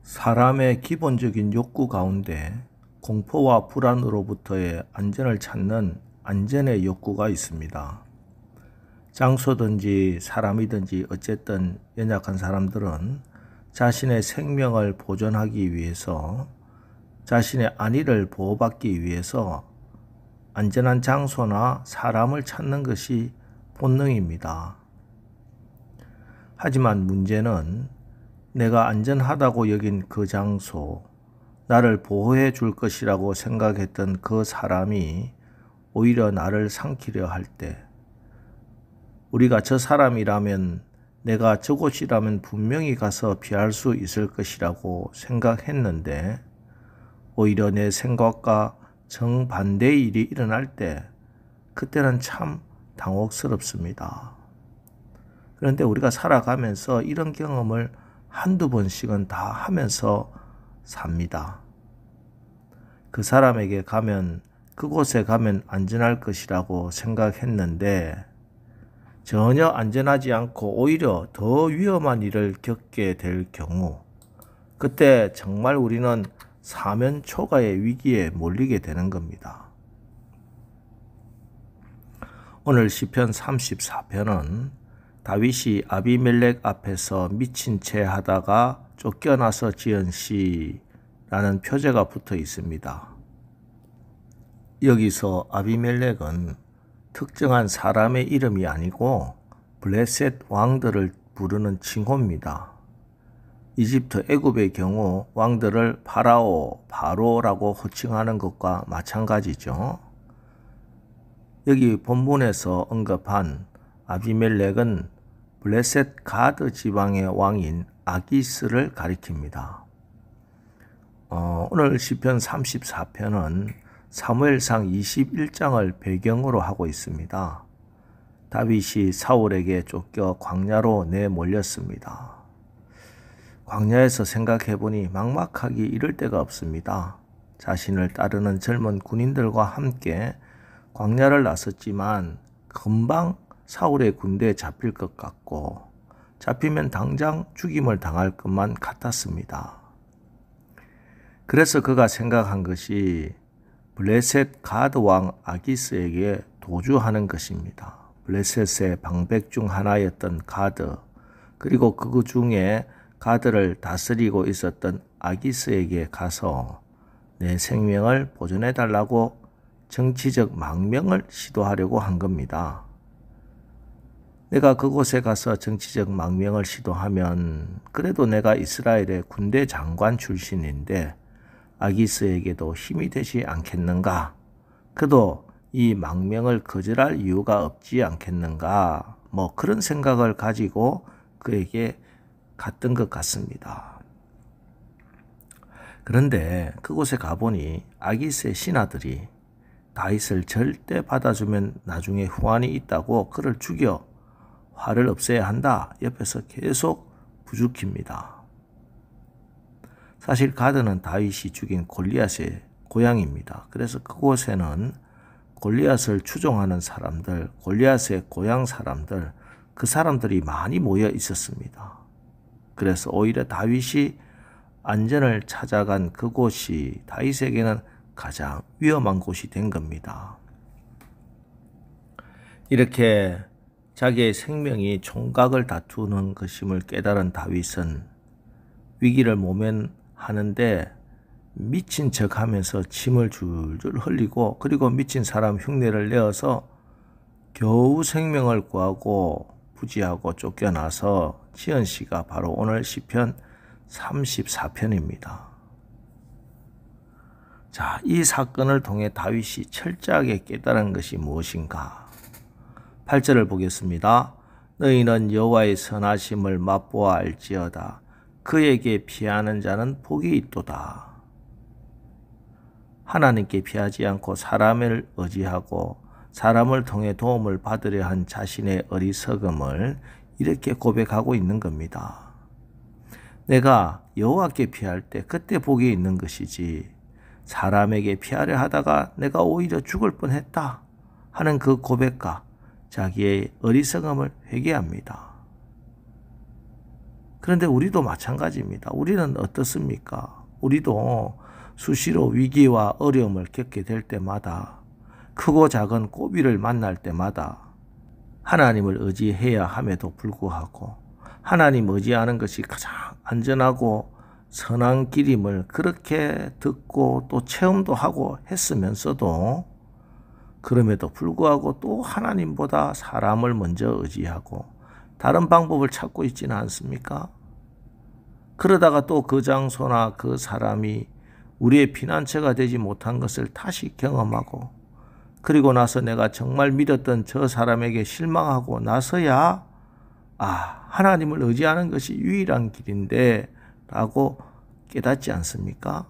사람의 기본적인 욕구 가운데 공포와 불안으로부터의 안전을 찾는 안전의 욕구가 있습니다. 장소든지 사람이든지 어쨌든 연약한 사람들은 자신의 생명을 보존하기 위해서, 자신의 안위를 보호받기 위해서 안전한 장소나 사람을 찾는 것이 본능입니다. 하지만 문제는 내가 안전하다고 여긴 그 장소, 나를 보호해 줄 것이라고 생각했던 그 사람이 오히려 나를 삼키려 할 때, 우리가 저 사람이라면, 내가 저곳이라면 분명히 가서 피할 수 있을 것이라고 생각했는데 오히려 내 생각과 정반대의 일이 일어날 때 그때는 참 당혹스럽습니다. 그런데 우리가 살아가면서 이런 경험을 한두 번씩은 다 하면서 삽니다. 그 사람에게 가면, 그곳에 가면 안전할 것이라고 생각했는데 전혀 안전하지 않고 오히려 더 위험한 일을 겪게 될 경우, 그때 정말 우리는 사면초가의 위기에 몰리게 되는 겁니다. 오늘 시편 34편은 다윗이 아비멜렉 앞에서 미친 채 하다가 쫓겨나서 지은 시라는 표제가 붙어 있습니다. 여기서 아비멜렉은 특정한 사람의 이름이 아니고 블레셋 왕들을 부르는 칭호입니다. 이집트, 애굽의 경우 왕들을 바로라고 호칭하는 것과 마찬가지죠. 여기 본문에서 언급한 아비멜렉은 블레셋 가드 지방의 왕인 아기스를 가리킵니다. 오늘 시편 34편은 사무엘상 21장을 배경으로 하고 있습니다. 다윗이 사울에게 쫓겨 광야로 내몰렸습니다. 광야에서 생각해보니 막막하기 이를 데가 없습니다. 자신을 따르는 젊은 군인들과 함께 광야를 나섰지만 금방 사울의 군대에 잡힐 것 같고 잡히면 당장 죽임을 당할 것만 같았습니다. 그래서 그가 생각한 것이 블레셋 가드 왕 아기스에게 도주하는 것입니다. 블레셋의 방백 중 하나였던 가드, 그리고 그 중에 가드를 다스리고 있었던 아기스에게 가서 내 생명을 보존해 달라고 정치적 망명을 시도하려고 한 겁니다. 내가 그곳에 가서 정치적 망명을 시도하면 그래도 내가 이스라엘의 군대 장관 출신인데 아기스에게도 힘이 되지 않겠는가? 그도 이 망명을 거절할 이유가 없지 않겠는가? 그런 생각을 가지고 그에게 갔던 것 같습니다. 그런데 그곳에 가보니 아기스의 신하들이 다윗을 절대 받아주면 나중에 후환이 있다고 그를 죽여 화를 없애야 한다. 옆에서 계속 부추깁니다. 사실 가드는 다윗이 죽인 골리앗의 고향입니다. 그래서 그곳에는 골리앗을 추종하는 사람들, 골리앗의 고향 사람들, 그 사람들이 많이 모여 있었습니다. 그래서 오히려 다윗이 안전을 찾아간 그곳이 다윗에게는 가장 위험한 곳이 된 겁니다. 이렇게 자기의 생명이 총각을 다투는 것임을 깨달은 다윗은 위기를 모면하는데 미친 척하면서 침을 줄줄 흘리고, 그리고 미친 사람 흉내를 내어서 겨우 생명을 구하고 부지하고 쫓겨나서 지은 시가 바로 오늘 시편 34편입니다. 자, 이 사건을 통해 다윗이 철저하게 깨달은 것이 무엇인가? 8절을 보겠습니다. 너희는 여호와의 선하심을 맛보아 알지어다. 그에게 피하는 자는 복이 있도다. 하나님께 피하지 않고 사람을 의지하고 사람을 통해 도움을 받으려 한 자신의 어리석음을 이렇게 고백하고 있는 겁니다. 내가 여호와께 피할 때 그때 복이 있는 것이지, 사람에게 피하려 하다가 내가 오히려 죽을 뻔했다 하는 그 고백과 자기의 어리석음을 회개합니다. 그런데 우리도 마찬가지입니다. 우리는 어떻습니까? 우리도 수시로 위기와 어려움을 겪게 될 때마다, 크고 작은 고비를 만날 때마다 하나님을 의지해야 함에도 불구하고 하나님 의지하는 것이 가장 안전하고 선한 길임을 그렇게 듣고 또 체험도 하고 했으면서도, 그럼에도 불구하고 또 하나님보다 사람을 먼저 의지하고 다른 방법을 찾고 있지는 않습니까? 그러다가 또 그 장소나 그 사람이 우리의 피난처가 되지 못한 것을 다시 경험하고, 그리고 나서 내가 정말 믿었던 저 사람에게 실망하고 나서야 하나님을 의지하는 것이 유일한 길인데 라고 깨닫지 않습니까?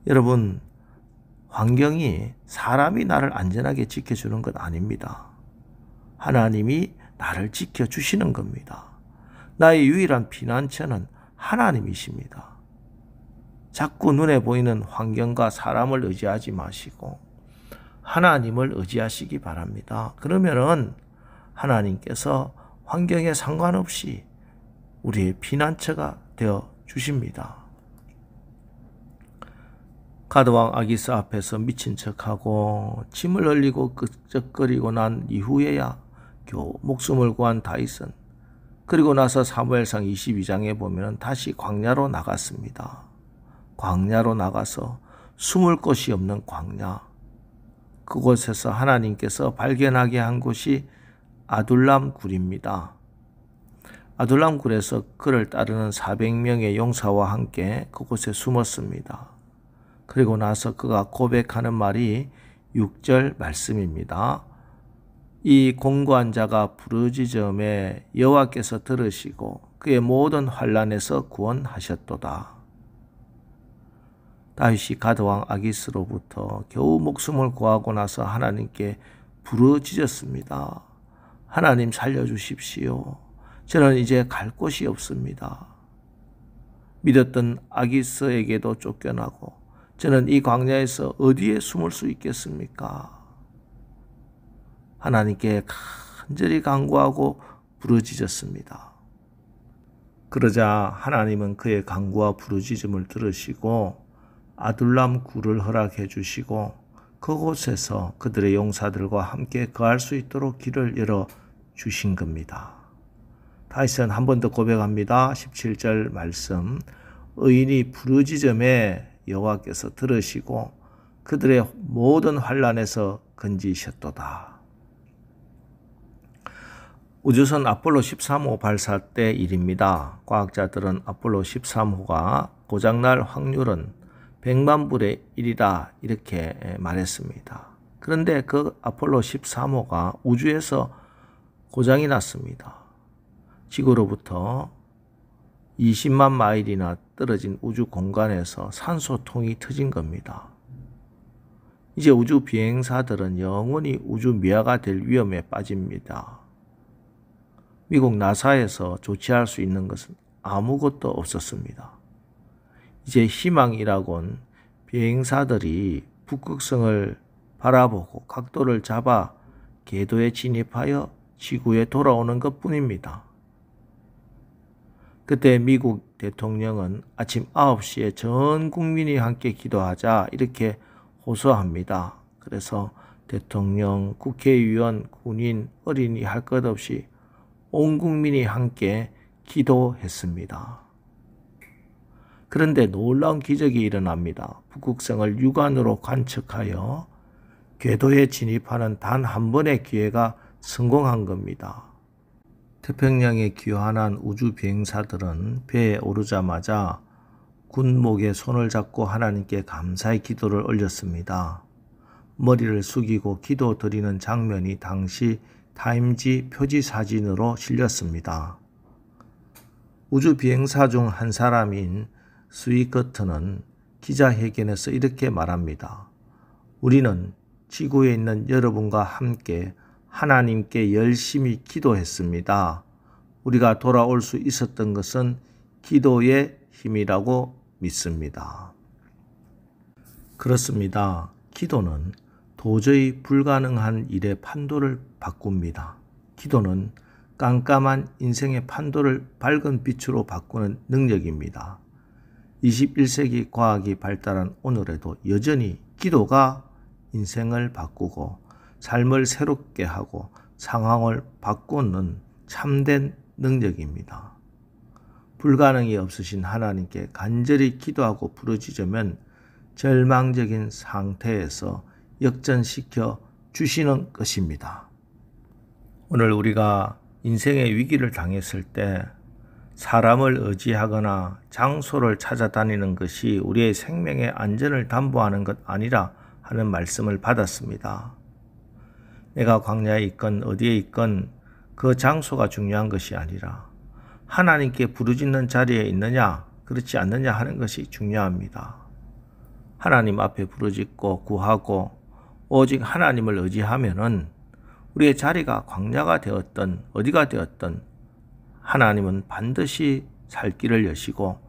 여러분, 환경이 사람이 나를 안전하게 지켜주는 것 아닙니다. 하나님이 나를 지켜주시는 겁니다. 나의 유일한 피난처는 하나님이십니다. 자꾸 눈에 보이는 환경과 사람을 의지하지 마시고 하나님을 의지하시기 바랍니다. 그러면은 하나님께서 환경에 상관없이 우리의 피난처가 되어 주십니다. 가드왕 아기스 앞에서 미친 척하고 침을 흘리고 끄적거리고 난 이후에야 겨우 목숨을 구한 다윗은, 그리고 나서 사무엘상 22장에 보면 다시 광야로 나갔습니다. 광야로 나가서 숨을 곳이 없는 광야, 그곳에서 하나님께서 발견하게 한 곳이 아둘람 굴입니다. 아둘람 굴에서 그를 따르는 400명의 용사와 함께 그곳에 숨었습니다. 그리고 나서 그가 고백하는 말이 6절 말씀입니다. 이 공고한 자가 부르짖음에 여호와께서 들으시고 그의 모든 환난에서 구원하셨도다. 다윗이 가드왕 아기스로부터 겨우 목숨을 구하고 나서 하나님께 부르짖었습니다. 하나님 살려주십시오. 저는 이제 갈 곳이 없습니다. 믿었던 아기스에게도 쫓겨나고 저는 이 광야에서 어디에 숨을 수 있겠습니까? 하나님께 간절히 간구하고 부르짖었습니다. 그러자 하나님은 그의 간구와 부르짖음을 들으시고 아둘람 굴을 허락해 주시고 그곳에서 그들의 용사들과 함께 거할 수 있도록 길을 열어 주신 겁니다. 다윗은 한 번 더 고백합니다. 17절 말씀. 의인이 부르짖음에 여호와께서 들으시고 그들의 모든 환난에서 건지셨도다. 우주선 아폴로 13호 발사 때 일입니다. 과학자들은 아폴로 13호가 고장날 확률은 100만 분의 1이다 이렇게 말했습니다. 그런데 그 아폴로 13호가 우주에서 고장이 났습니다. 지구로부터 20만 마일이나 떨어진 우주 공간에서 산소통이 터진 겁니다. 이제 우주 비행사들은 영원히 우주 미아가 될 위험에 빠집니다. 미국 나사에서 조치할 수 있는 것은 아무것도 없었습니다. 이제 희망이라곤 비행사들이 북극성을 바라보고 각도를 잡아 궤도에 진입하여 지구에 돌아오는 것뿐입니다. 그때 미국 대통령은 아침 9시에 전 국민이 함께 기도하자 이렇게 호소합니다. 그래서 대통령, 국회의원, 군인, 어린이 할 것 없이 온 국민이 함께 기도했습니다. 그런데 놀라운 기적이 일어납니다. 북극성을 육안으로 관측하여 궤도에 진입하는 단 한 번의 기회가 성공한 겁니다. 태평양에 귀환한 우주 비행사들은 배에 오르자마자 군목에 손을 잡고 하나님께 감사의 기도를 올렸습니다. 머리를 숙이고 기도 드리는 장면이 당시 타임지 표지 사진으로 실렸습니다. 우주 비행사 중 한 사람인 스위커트는 기자회견에서 이렇게 말합니다. 우리는 지구에 있는 여러분과 함께 하나님께 열심히 기도했습니다. 우리가 돌아올 수 있었던 것은 기도의 힘이라고 믿습니다. 그렇습니다. 기도는 도저히 불가능한 일의 판도를 바꿉니다. 기도는 깜깜한 인생의 판도를 밝은 빛으로 바꾸는 능력입니다. 21세기 과학이 발달한 오늘에도 여전히 기도가 인생을 바꾸고 삶을 새롭게 하고 상황을 바꾸는 참된 능력입니다. 불가능이 없으신 하나님께 간절히 기도하고 부르짖으면 절망적인 상태에서 역전시켜 주시는 것입니다. 오늘 우리가 인생의 위기를 당했을 때 사람을 의지하거나 장소를 찾아다니는 것이 우리의 생명의 안전을 담보하는 것 아니라 하는 말씀을 받았습니다. 내가 광야에 있건 어디에 있건 그 장소가 중요한 것이 아니라 하나님께 부르짖는 자리에 있느냐 그렇지 않느냐 하는 것이 중요합니다. 하나님 앞에 부르짖고 구하고 오직 하나님을 의지하면은 우리의 자리가 광야가 되었든 어디가 되었든 하나님은 반드시 살 길을 여시고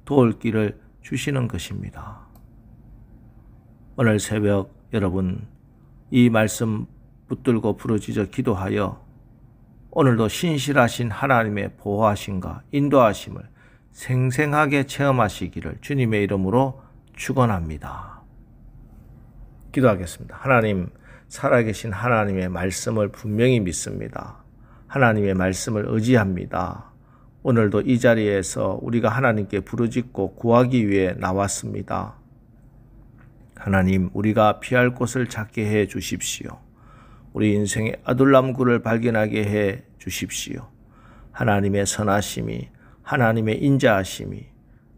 도울 길을 주시는 것입니다. 오늘 새벽 여러분 이 말씀 붙들고 부르짖어 기도하여 오늘도 신실하신 하나님의 보호하심과 인도하심을 생생하게 체험하시기를 주님의 이름으로 축원합니다. 기도하겠습니다. 하나님, 살아계신 하나님의 말씀을 분명히 믿습니다. 하나님의 말씀을 의지합니다. 오늘도 이 자리에서 우리가 하나님께 부르짖고 구하기 위해 나왔습니다. 하나님, 우리가 피할 곳을 찾게 해 주십시오. 우리 인생의 아둘람굴을 발견하게 해 주십시오. 하나님의 선하심이, 하나님의 인자하심이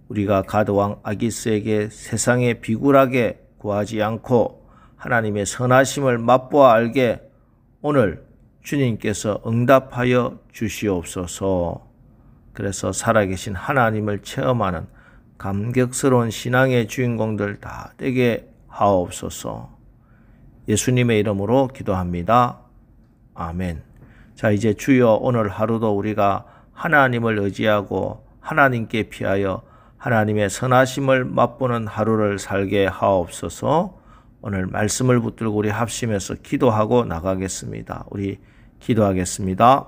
우리가 가드왕 아기스에게 세상에 비굴하게 구하지 않고 하나님의 선하심을 맛보아 알게 오늘 주님께서 응답하여 주시옵소서. 그래서 살아계신 하나님을 체험하는 감격스러운 신앙의 주인공들 다 되게 하옵소서. 예수님의 이름으로 기도합니다. 아멘. 자, 이제 주여 오늘 하루도 우리가 하나님을 의지하고 하나님께 피하여 하나님의 선하심을 맛보는 하루를 살게 하옵소서. 오늘 말씀을 붙들고 우리 합심해서 기도하고 나가겠습니다. 우리 기도하겠습니다.